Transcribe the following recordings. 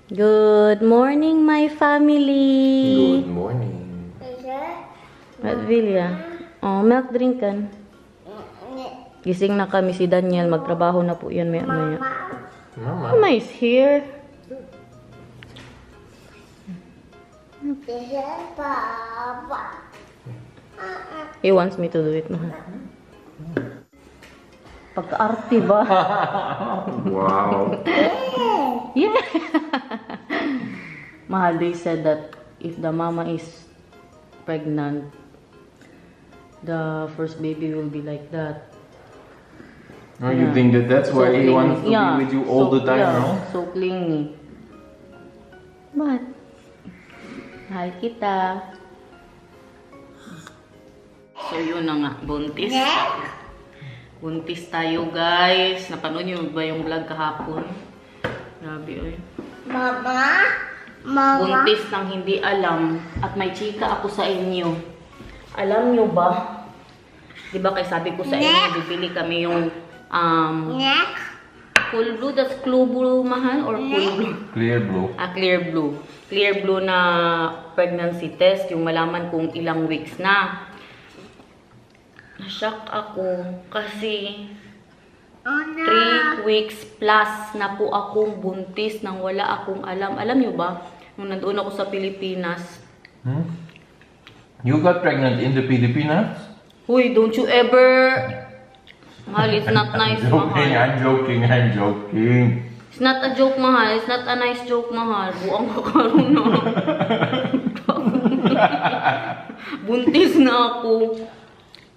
Good morning, my family. Good morning. At Vilya. Oh, milk drink kan. Gising na kami si Daniel. Magtrabaho na po yan maya-maya. Mama. Mama is here. He wants me to do it, mahal. Pagka-arte ba? Wow. Yeah. Mahal, they said that if the mama is pregnant, the first baby will be like that. Oh, you think that's why he clingy. wants to be with you all the time, no? So clingy. But, mahal kita. So yun na nga, buntis. Buntis tayo, guys. Napanood niyo ba yung vlog kahapon? Grabe, oy. Mama? Mama? Buntis nang hindi alam. At may chika ako sa inyo. Alam niyo ba? Di ba kay sabi ko sa inyo, bibili kami yung Neck? cool blue. That's clue blue, mahal? Or cool blue? Clear blue. Clear blue. Clear blue na pregnancy test. Yung malaman kung ilang weeks na. Nashock ako kasi 3 weeks plus na po akong buntis nang wala akong alam. Alam nyo ba? Nung nandoon ako sa Pilipinas. You got pregnant in the Philippines? Huy, don't you ever... Mahal, it's not nice, Joking, mahal. I'm joking. It's not a joke, mahal. It's not a nice joke, mahal. Buang kakaroon na. Buntis na ako.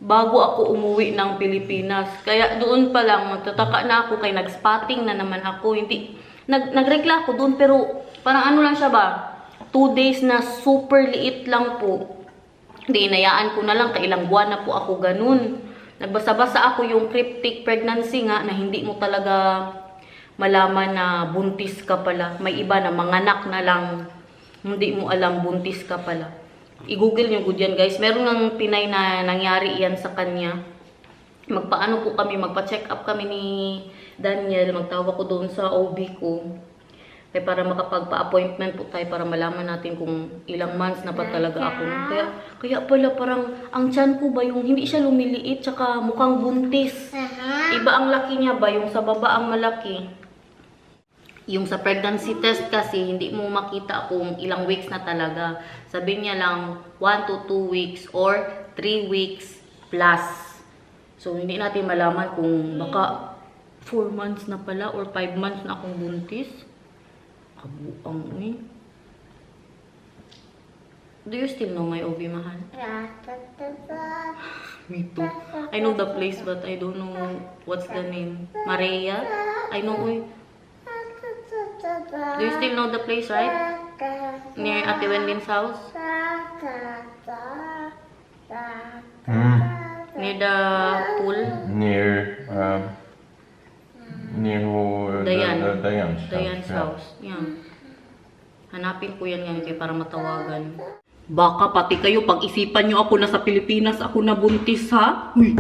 Bago ako umuwi ng Pilipinas. Kaya doon pa lang, magtataka na ako kay nag-spotting na naman ako. Hindi, nagregla ako doon pero parang ano lang siya ba? 2 days na super liit lang po. Hindi, inayaan ko na lang, kailang buwan na po ako ganun. Nagbasa-basa ako yung cryptic pregnancy nga na hindi mo talaga malaman na buntis ka pala. May iba na manganak na lang, hindi mo alam buntis ka pala. I-google nyo good yan, guys. Meron ng Pinay na nangyari yan sa kanya. Magpaano po kami, magpa-check up kami ni Daniel. Magtawag ko doon sa OB ko. Kaya para makapagpa-appointment po tayo para malaman natin kung ilang months na pa talaga ako. Kaya pala parang ang tiyan ko ba yung hindi siya lumiliit tsaka mukhang buntis. Iba ang laki niya ba? Yung sa baba ang malaki. Yung sa pregnancy test kasi hindi mo makita kung ilang weeks na talaga. Sabi niya lang 1 to 2 weeks or 3 weeks plus. So hindi natin malaman kung baka 4 months na pala or 5 months na akong buntis. Kabuang eh. Do you still know my OB, mahal? Me too. I know the place but I don't know what's the name. Maria? I know eh. Do you still know the place, right? Near Ate Wendy's house? Near the pool? Near Dayan's house. Yan. Hanapin ko yan ngayon para matawagan. Baka pati kayo pag-isipan nyo ako na sa Pilipinas ako nabuntis, ha? Uy!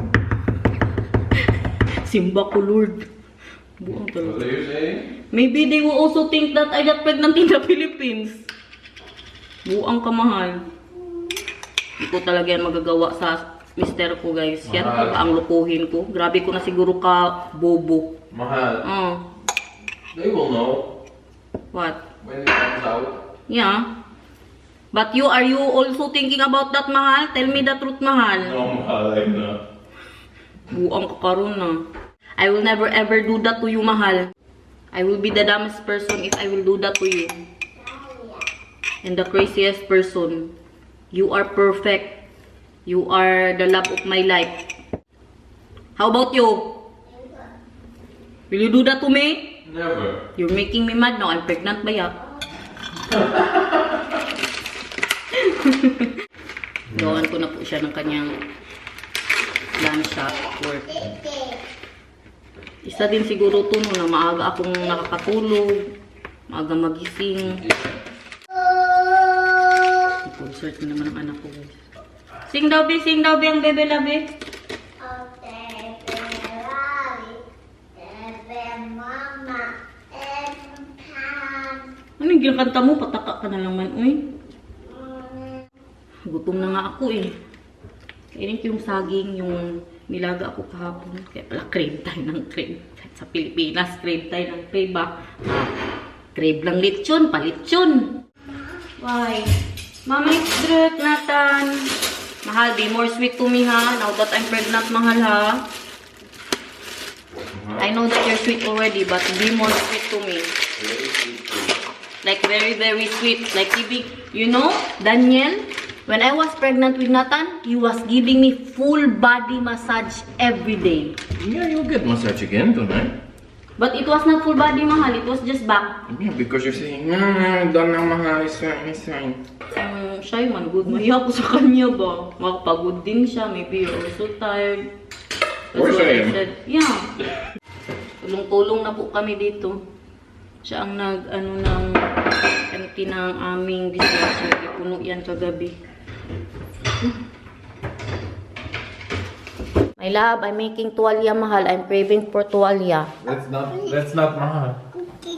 Simba ko, Lord. Buang talaga. What are you saying? Maybe they will also think that I got pregnant in the Philippines. Buang kamahal. Hindi ko talaga yan magagawa sa mister ko, guys. Yan Mahal. ang lukuhin ko. Grabe ko na siguro ka bobo. Mahal. They will know What? when it comes out. Yeah. But are you also thinking about that, mahal? Tell me the truth, mahal. No, mahal, I'm not. Buang ka karon na. I will never ever do that to you, mahal. I will be the dumbest person if I will do that to you. And the craziest person. You are perfect. You are the love of my life. How about you? Will you do that to me? Never. You're making me mad now. I'm pregnant ba ya? Gawan ko na po siya ng kanyang lunch at work. Isa din siguro to no, na maaga akong nakakatulog, maaga magising. I-concert na naman ang anak ko, guys. Sing daw, Be, ang bebe labi. Ano yung ginakanta mo? Pataka ka na lang man, uy. Gutom na nga ako eh. Kainin ko yung saging, yung nilaga ako kahapon. Kaya pala crave tayo ng crave. Sa Pilipinas, crave tayo ng crave ba? Crave lang lechon, palitsyon. Why? Mama, it's druk, Nathan. Mahal, be more sweet to me ha. Now that I'm pregnant, mahal ha. I know that you're sweet already, but be more sweet to me. Like very, very sweet. Like you know, Daniel, when I was pregnant with Nathan, he was giving me full body massage every day. Yeah, you'll get massage again tonight. But it was not full body, mahal. It was just back. Yeah, because you're saying, don't na mahal, it's fine. Siya man, good. Mahiya ko sa kanya ba? Makapagod din siya. Maybe you're also tired. That's Where's what I I am? said. Yeah. Tulong-tulong na po kami dito. Siya ang ng empty ng aming dishwasher. Puno yan kagabi. My love, I'm making tuwalya, mahal. I'm craving for tuwalya. That's not mahal.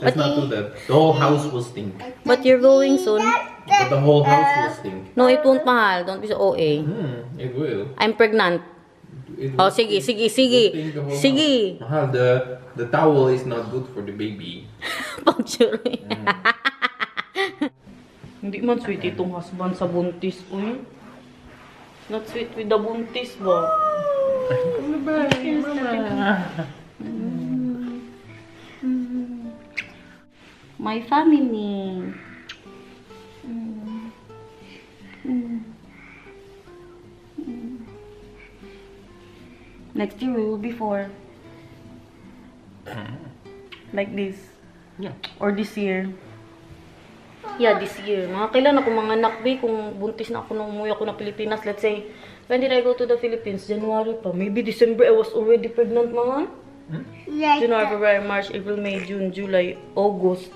Let's not do that. The whole house will stink. But you're going soon. But the whole house will stink. No, it won't, mahal. Don't be so OA. It will. I'm pregnant. It Oh, will sige. stink the whole Sige. house. Mahal, the towel is not good for the baby. Pag-sure. Hindi man sweet itong husband sa buntis, uy. Not sweet with the buntis ba? My family. Next year we will be four. Like this. Yeah. Or this year. Yeah, this year. Mga kailan ako mga nakbi kung buntis na ako nung umuwi ako ng Pilipinas. Let's say, when did I go to the Philippines? January pa. Maybe December I was already pregnant mga. January, February, March, April, May, June, July, August,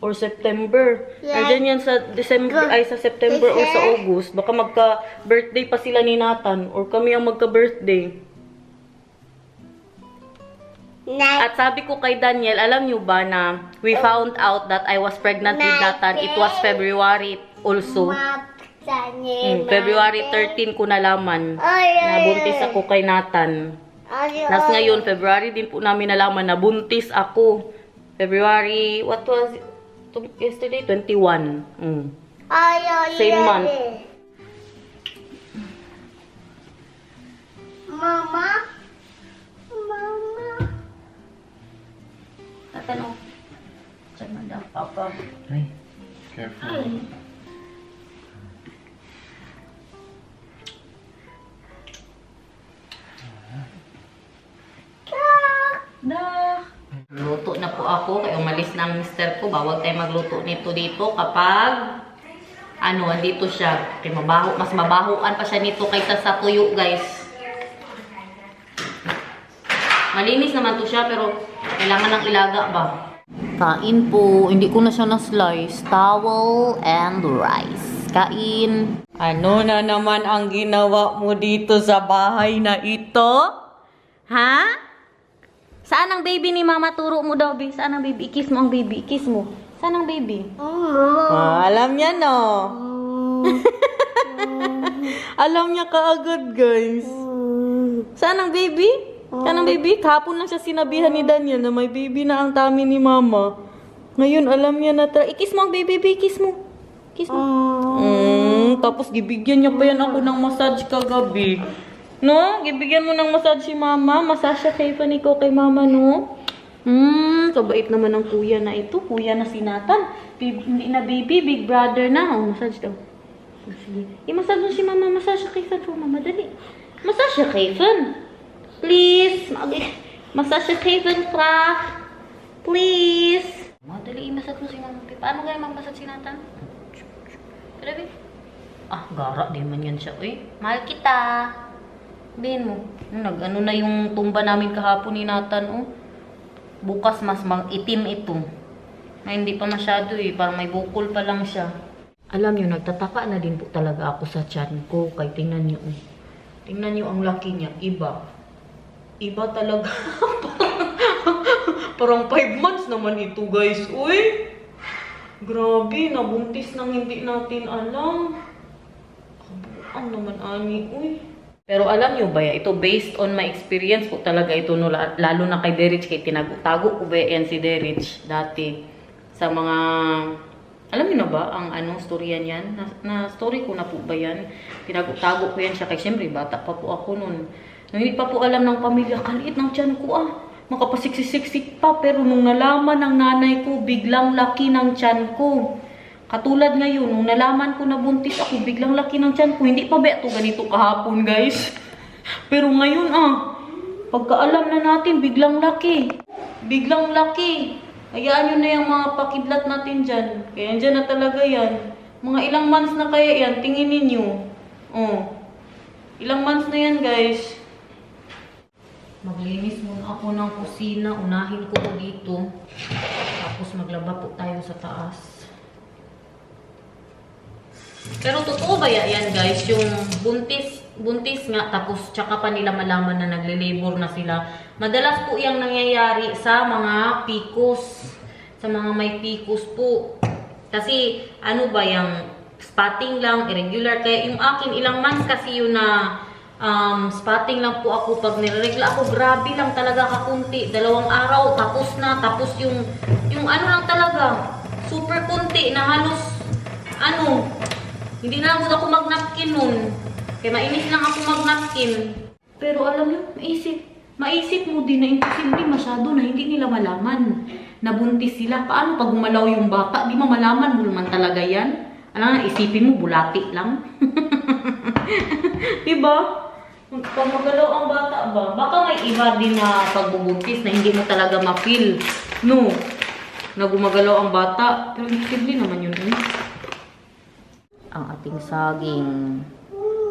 or September. Nandiyan yan sa December, ay sa September or sa August. Baka magka-birthday pa sila ni Nathan or kami ang magka-birthday. At sabi ko kay Daniel, alam niyo ba na we found out that I was pregnant with Nathan. It was February also. February 13 ko nalaman na buntis ako kay Nathan. Nas ngayon, February din po namin nalaman na buntis ako. February, what was it? Yesterday? 21. Same month. Mama. Tatanong. Diyan man daw, Papa. Hey, careful. Luto na po ako. Kaya umalis na ang mister ko. Bawal tayo magluto nito dito kapag andito siya. Kaya mas mabahoan pa siya nito kaysa sa tuyo, guys. Malinis naman to siya pero kailangan ng ilaga ba? Kain po. Hindi ko na siya na-slice. Towel and rice. Kain. Ano na naman ang ginawa mo dito sa bahay na ito? Ha? Saan ang baby ni Mama? Turo mo daw, baby. Saan ang baby? I-kiss mo ang baby. I-kiss mo. Saan ang baby? Alam niya, no? Alam niya kaagad, guys. Saan ang baby? Saan ang baby? Kahapon lang siya sinabihan ni Daniel na may baby na ang tummy ni Mama. Ngayon, alam niya na. I-kiss mo ang baby, baby. Kiss mo. Kiss mo. Tapos, gibigyan niya pa yan ako ng massage kagabi. No? Gibigyan mo ng massage si Mama. Massage siya kay Paniko kay Mama, no? Kabait naman ng kuya na ito. Kuya na si Nathan. Hindi na baby, big brother na. Oh, massage daw. Sige. I-massage mo si Mama. Massage siya kay Fan. Oh, Mama, dali. Massage siya kay Fan. Please. Massage siya kay Fan, Craft. Please. Dali, i-massage mo si Mama. Paano kaya mag-massage si Nathan? Grabe. Gara din man yan siya. Uy, mahal kita. Sabihin mo, nag-ano na yung tumba namin kahapon ni Nathan, oh. Bukas mas itim ito. Na hindi pa masyado eh, parang may bukol pa lang siya. Alam nyo, nagtataka na din po talaga ako sa tiyan ko. Kaya tingnan nyo, oh. Tingnan nyo ang laki niya, iba. Iba talaga. Parang 5 months naman ito, guys, uy. Grabe, nabuntis nang hindi natin alam. Ang naman ani, uy. Pero alam nyo ba, ito based on my experience po talaga ito, no, lalo na kay Derich, kay tinago ko ba yan si Derich dati sa mga, alam niyo na ba ang anong storyan yan? Na story ko na po ba yan? Tinago ko yan siya, kay syempre bata pa po ako nun. Nung hindi pa po alam ng pamilya, kaliit ng tiyan ko makapasiksik-siksik pa, pero nung nalaman ng nanay ko, biglang laki ng tiyan ko. Katulad ngayon, nung nalaman ko na buntis ako, biglang laki ng tiyan ko. Hindi pa ba ito ganito kahapon, guys? Pero ngayon, pagkaalam na natin, biglang laki. Biglang laki. Hayaan nyo na yung mga pakidlat natin dyan. Kaya dyan na talaga yan. Mga ilang months na kaya yan, tingin ninyo. Oh. Ilang months na yan, guys. Maglinis muna ako ng kusina. Unahin ko po dito. Tapos maglaba po tayo sa taas. Pero totoo ba yan, guys? Yung buntis nga, tapos tsaka pa nila malaman na nagle-labor na sila. Madalas po yung nangyayari sa mga PCOS. Sa mga may PCOS po. Kasi, ano ba, yung spotting lang, irregular. Kaya yung akin, ilang months kasi yun na spotting lang po ako. Pag nireregla ako, grabe lang talaga kakunti. 2 araw, tapos na. Tapos yung ano lang talaga, super kunti na halos, hindi na ako mag-napkin nun. Kaya mainis lang ako mag-napkin. Pero alam niyo, maisip mo din na imposible masyado na hindi nila malaman. Nabuntis sila. Paano pag gumalaw yung bata? Di malaman mo naman talaga yan. Alam nga, isipin mo, bulati lang. Diba? Pag magalaw ang bata ba? Baka may iba din na pagbubuntis na hindi mo talaga ma-feel. No. Na gumagalaw ang bata. Pero imposible naman yun. Ang ating saging,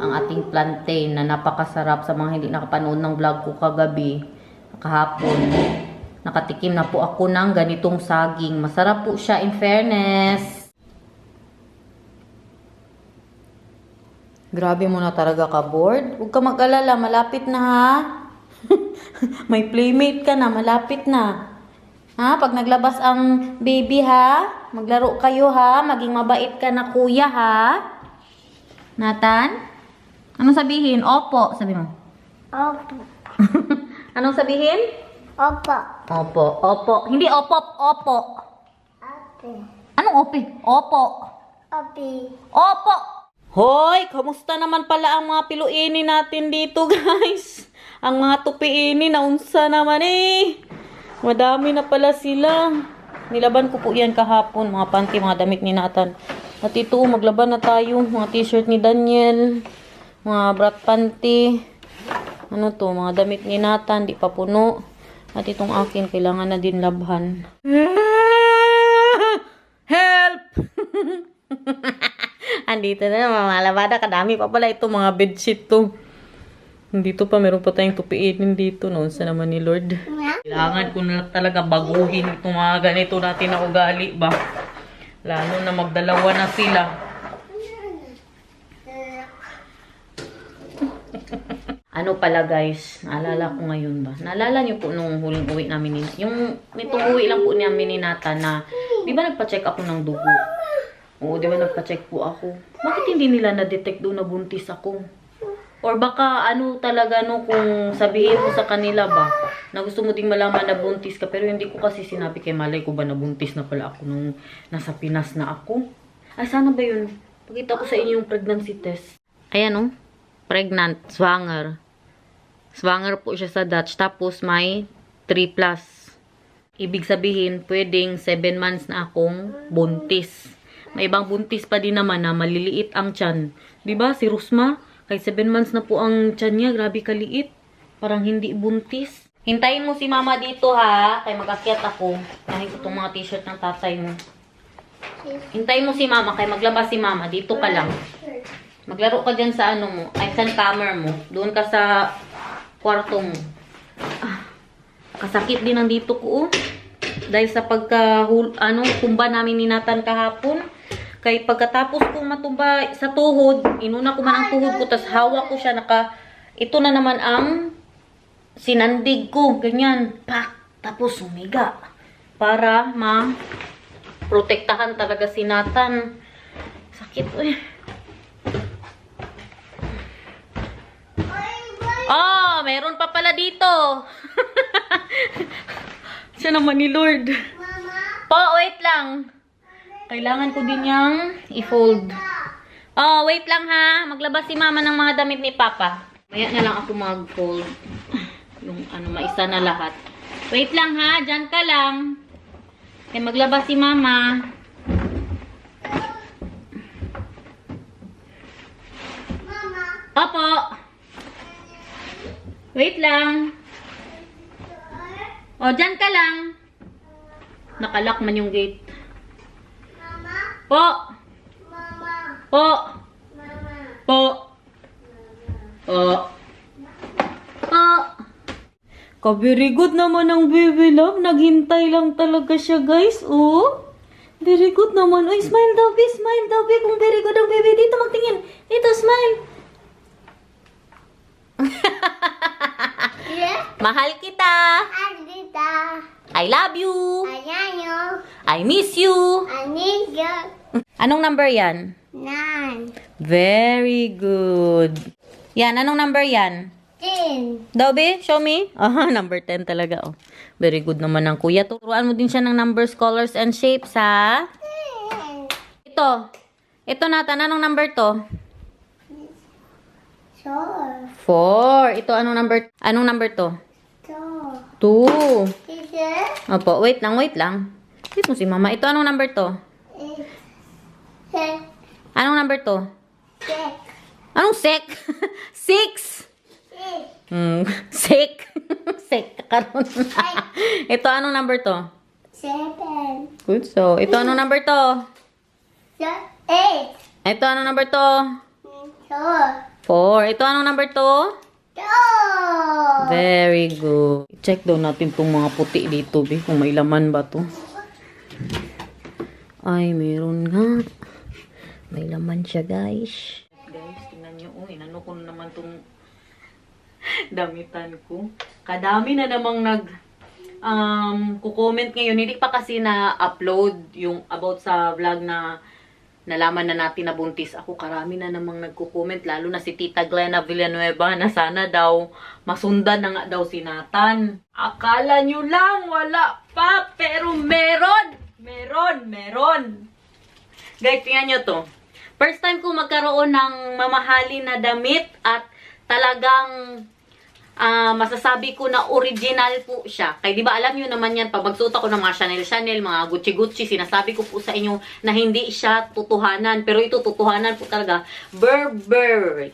ang ating plantain na napakasarap sa mga hindi nakapanood ng vlog ko kagabi, kahapon. Nakatikim na po ako ng ganitong saging. Masarap po siya in fairness. Grabe mo na talaga ka, bored. Huwag ka mag-alala, malapit na ha. May playmate ka na, malapit na. Ha? Pag naglabas ang baby ha, maglaro kayo ha, maging mabait ka na kuya ha. Nathan? Anong sabihin? Opo, sabi mo. Opo. Anong sabihin? Opo. Opo, opo. Hindi opo, opo. Opo. Anong opi? Opo. Opo. Opo. Hoy, kamusta naman pala ang mga piluini natin dito, guys? Ang mga tupiini, naunsa naman eh. Madami na pala sila. Nilaban ko po yan kahapon. Mga panty, mga damit ni Nathan. At ito, maglaban na tayo. Mga t-shirt ni Daniel. Mga brat panty. Ano to, mga damit ni Nathan. Di pa puno. At itong akin, kailangan na din labhan. Help! Andito na mga labada. Kadami pa pala ito, mga bedsheet to. Dito pa, meron pa tayong tupiinin dito. Noon sa naman ni Lord. Kailangan ko na talaga baguhin itong mga ganito natin na ugali ba. Lalo na magdalawa na sila. Ano pala guys, naalala ko ngayon ba? Naalala niyo po nung huling uwi namin nitong uwi lang po namin ni Nathan na, di ba nagpa-check ako ng dugo? Oo, di ba nagpa-check po ako? Bakit hindi nila na-detect doon na buntis ako? Or baka ano talaga no, kung sabihin mo sa kanila ba na gusto mo ding malaman na buntis ka, pero hindi ko kasi sinabi kay malay ko ba na buntis na pala ako nung nasa Pinas na ako. Ay sana ba yun? Pakita ko sa inyo yung pregnancy test. Ayan oh, pregnant, swanger. Swanger po siya sa Dutch, tapos may 3+. Ibig sabihin, pwedeng 7 months na akong buntis. May ibang buntis pa din naman na maliliit ang tiyan. Diba si Rusma? Kay 7 months na po ang tiyan niya. Grabe kaliit. Parang hindi buntis. Hintayin mo si mama dito ha. Kay mag-akyat ako. Dahil ko itong mga t-shirt ng tatay mo. Hintayin mo si mama. Kay maglabas si mama. Dito ka lang. Maglaro ka dyan sa ano mo. Ay, sa camera mo. Doon ka sa kwarto mo. Kasakit din ang dito ko. Dahil sa tumba namin ni Nathan kahapon. Kay pagkatapos kong matumba sa tuhod, inuna ko man ang tuhod ko, tas hawak ko siya, ito na naman ang sinandig ko, ganyan, pak, tapos umiga, para protektahan talaga si Nathan. Sakit, uy. Oh, meron pa pala dito. Siya naman ni Lord. Po, wait lang. Kailangan ko din yang i-fold. Oh, wait lang ha. Maglabas si Mama ng mga damit ni Papa. Maya na lang ako mag-fold. Yung ano, maisa na lahat. Wait lang ha. Diyan ka lang. Okay, maglabas si Mama. Opo. Wait lang. O, dyan ka lang. Nakalock man yung gate. Po. Po. Po. Po. Po. Ka-very good naman ang baby love. Naghintay lang talaga siya, guys. Oh. Very good naman. Uy, smile daw, be. Smile daw, be. Kung very good ang baby. Dito, magtingin. Dito, smile. Mahal kita. Andita. I love you. Ayayo. I miss you. Aniga. Anong number yan? 9. Very good. Yan, anong number yan? 10. Dobby, show me. Aha, number 10 talaga. Oh. Very good naman ng kuya. Turuan mo din siya ng numbers, colors, and shapes, ha? Ito. Ito, Nathan. Anong number to? Sure. 4. Ito, anong number to? 2. 2. Teacher. Opo, wait lang. Wait mo si Mama. Ito, anong number to? 6. Anong number to? Anong sek? 6. Sek. Sek ka karon. Ito, anong number to? 7. Good, so. Ito, anong number to? 8. Ito, anong number to? 4. 4. Ito, anong number to? 2. Very good. Check daw natin itong mga puti dito, be. Kung may laman ba to. Ay, meron nga. May laman siya, guys. Guys, tingnan nyo. Oh, inano ko na naman itong damitan ko. Kadami na namang kukomment ngayon. Hindi pa kasi na-upload yung about sa vlog na nalaman na natin na buntis ako. Karami na namang nagko-comment, lalo na si Tita Glenna Villanueva na sana daw masundan na nga daw si Nathan. Akala nyo lang wala pa, pero meron! Meron! Guys, tingnan nyo to. First time ko magkaroon ng mamahalin na damit at talagang masasabi ko na original po siya. Kaya di ba alam nyo naman yan, pag magsuot ako ng mga Chanel, mga Gucci, sinasabi ko po sa inyo na hindi siya tutuhanan. Pero ito tutuhanan po talaga. Burberry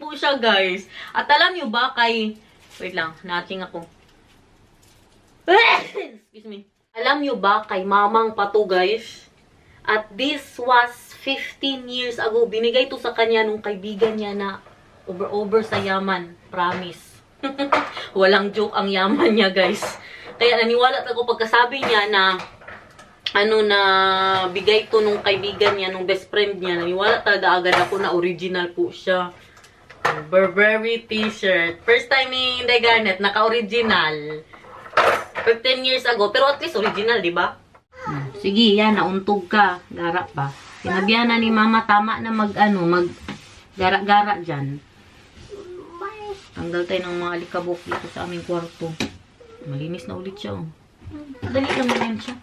po siya, guys. At alam nyo ba wait lang, nating ako. Excuse me. Alam nyo ba kay Mamang Pato, guys? At this was 15 years ago. Binigay to sa kanya nung kaibigan niya na over sa yaman. Promise. Walang joke ang yaman niya, guys. Kaya naniwala ako pagkasabi niya na na bigay to nung kaibigan niya, nung best friend niya. Naniwala talaga agad ako na original po siya. Burberry t-shirt. First time ni Inday Garnet, naka-original. 15 years ago. Pero at least original, di ba? Sige, yan. Nauntog ka. Gara pa. Sinabihan na ni Mama, tama na gara-gara dyan. Tanggal tayo ng mga alikabok dito sa aming kwarto. Malinis na ulit siya. Oh. Dali lang naman siya.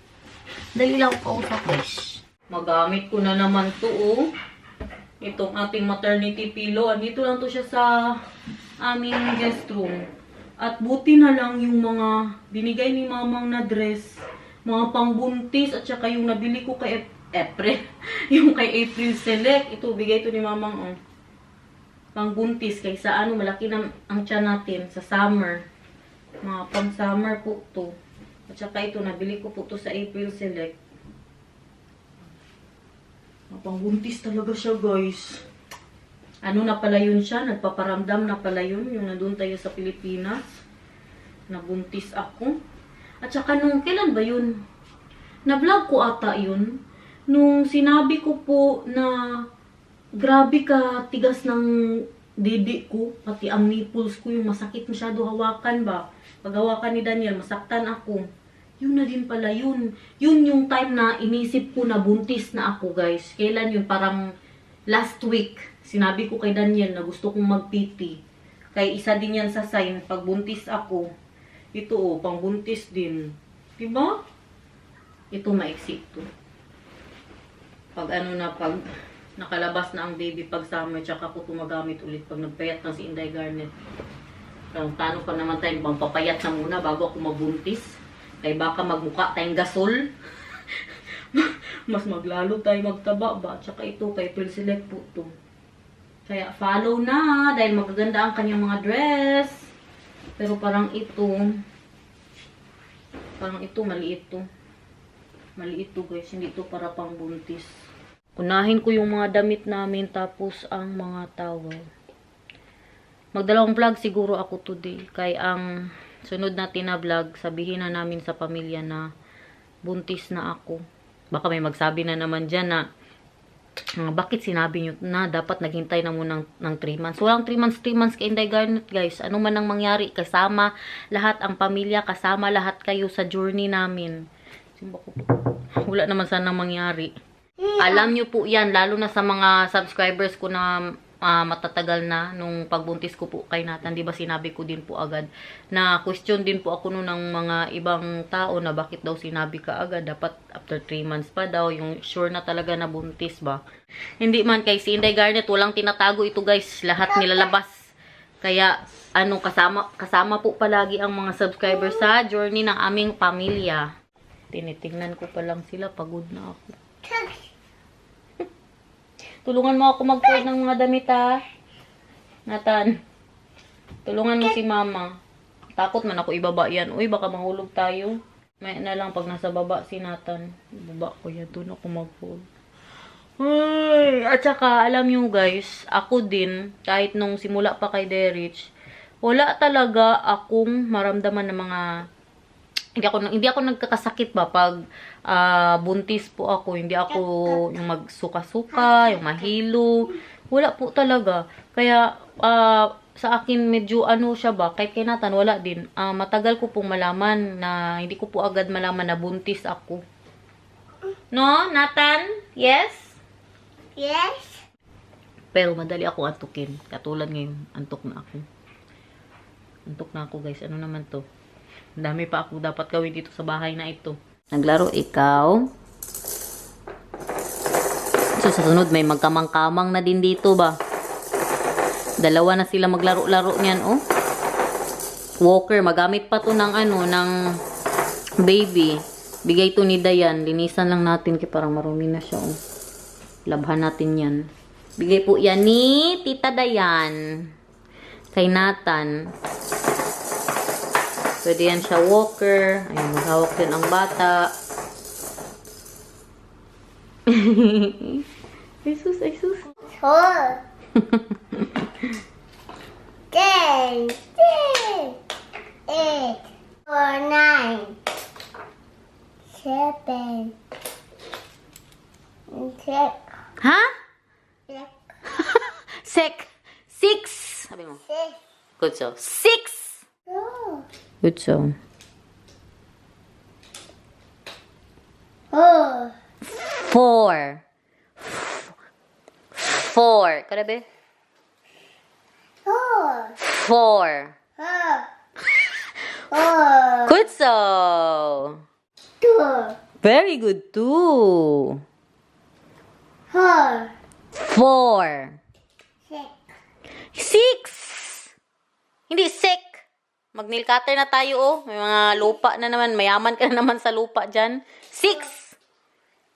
Dali lang ako kausap, guys. Magamit ko na naman to, oh. Itong ating maternity pillow. Andito lang to siya sa aming guest room. At buti na lang yung mga binigay ni Mamang na dress. Mga pangbuntis at saka yung nabili ko kay April. Yung kay April Select. Ito, bigay to ni Mamang, oh. Pangbuntis kaysa malaki na ang tiyan natin sa summer. Mga pang summer po to. At saka ito, nabili ko po to sa April Select. Mga pangbuntis talaga siya, guys. Ano na pala yun siya? Nagpaparamdam na pala yun. Yung nandun tayo sa Pilipinas. Nabuntis ako. At saka nung, kailan ba yun? Na-vlog ko ata yun. Nung sinabi ko po na grabe ka, tigas ng didi ko, pati ang nipples ko, yung masakit masyado hawakan ba. Pag hawakan ni Daniel, masaktan ako. Yun na din pala yun. Yun yung time na inisip ko na buntis na ako, guys. Kailan yun? Parang last week. Sinabi ko kay Daniel na gusto kong mag-PT. Kaya isa din yan sa sign. Pag buntis ako, ito oh, pang buntis din. Diba? Ito maiksi to. Pag ano na, pag nakalabas na ang baby pag summer, tsaka ko tumagamit ulit pag nagpayat na si Inday Garnet. Plano pa naman tayong pampapayat na muna bago ako mabuntis. Kaya baka magmukha tayong gasol. Mas maglalo tayo magtaba ba? Tsaka ito kay Pilselect po to. Kaya follow na dahil magaganda ang kanyang mga dress. Pero parang ito maliit to. Maliit to guys, hindi to para pang buntis. Unahin ko yung mga damit namin tapos ang mga towel. Magdalawang vlog siguro ako today. Kaya ang sunod natin na vlog, sabihin na namin sa pamilya na buntis na ako. Baka may magsabi na naman dyan na bakit sinabi nyo na dapat naghintay na muna ng 3 months. Walang 3 months kay Inday Garnet guys. Ano man ang mangyari, kasama lahat ang pamilya, kasama lahat kayo sa journey namin. Wala naman sana mangyari. Alam nyo po yan, lalo na sa mga subscribers ko na matatagal na nung pagbuntis ko po kay Nathan. Diba sinabi ko din po agad na question din po ako nun ng mga ibang tao na bakit daw sinabi ka agad. Dapat after 3 months pa daw, yung sure na talaga na buntis ba. Hindi man kay si Inday Garnet, walang tinatago ito guys. Lahat nilalabas. Kaya ano, kasama po palagi ang mga subscribers sa journey ng aming pamilya. Tinitingnan ko pa lang sila, pagod na ako. Tulungan mo ako mag-fold ng mga damit ha. Nathan. Tulungan mo si mama. Takot man ako ibaba yan. Uy, baka mahulog tayo. May na lang pag nasa baba si Nathan. Ibaba ko yan. Doon ako mag-fold. Ay, at saka, alam nyo guys, ako din, kahit nung simula pa kay Derich, wala talaga akong maramdaman ng mga hindi ako nagkakasakit ba pag buntis po ako. Hindi ako yung magsuka-suka, yung mahilo. Wala po talaga. Kaya sa akin medyo ano siya ba, kahit kay Nathan wala din. Matagal ko pong malaman na hindi ko po agad malaman na buntis ako. No, Nathan? Yes? Yes. Pero madali ako antukin. Katulad ngayon, antok na ako. Antok na ako guys. Ano naman to? Dami pa ako dapat gawin dito sa bahay na ito. Naglaro ikaw. So, sa sunod, may magkamang-kamang na din dito ba? Dalawa na sila maglaro-laro niyan, oh. Walker, magamit pa to ng ano, ng baby. Bigay to ni Dayan. Linisan lang natin kaya parang marumi na siya, oh. Labhan natin yan. Bigay po yan ni Tita Dayan. Kay Nathan. Pwede yan siya walker. Ayun, maghawak din ang bata. Ay sus, ay sus. 4 10 8 4 9 7 6 Ha? Sek. 6. Sabi mo. 6 Good so. 6. Good so. 4 4. 4. Kada be? 4 4. 4 Good so. 2 Very good too. 4 4. 6 6. Hindi sick. Mag-nail cutter na tayo, oh. May mga lupa na naman. Mayaman ka na naman sa lupa dyan. 6.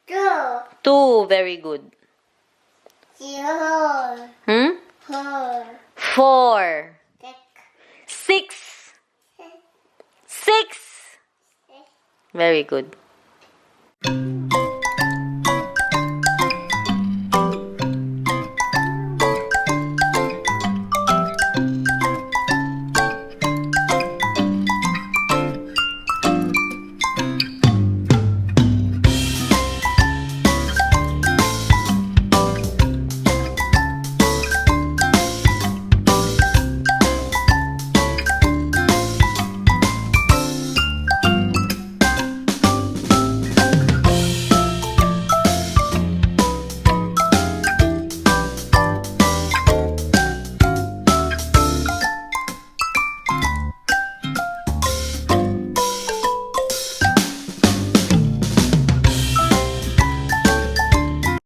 2 2. Very good. 0 Hmm? 4 4. 6 6. 6. Very good.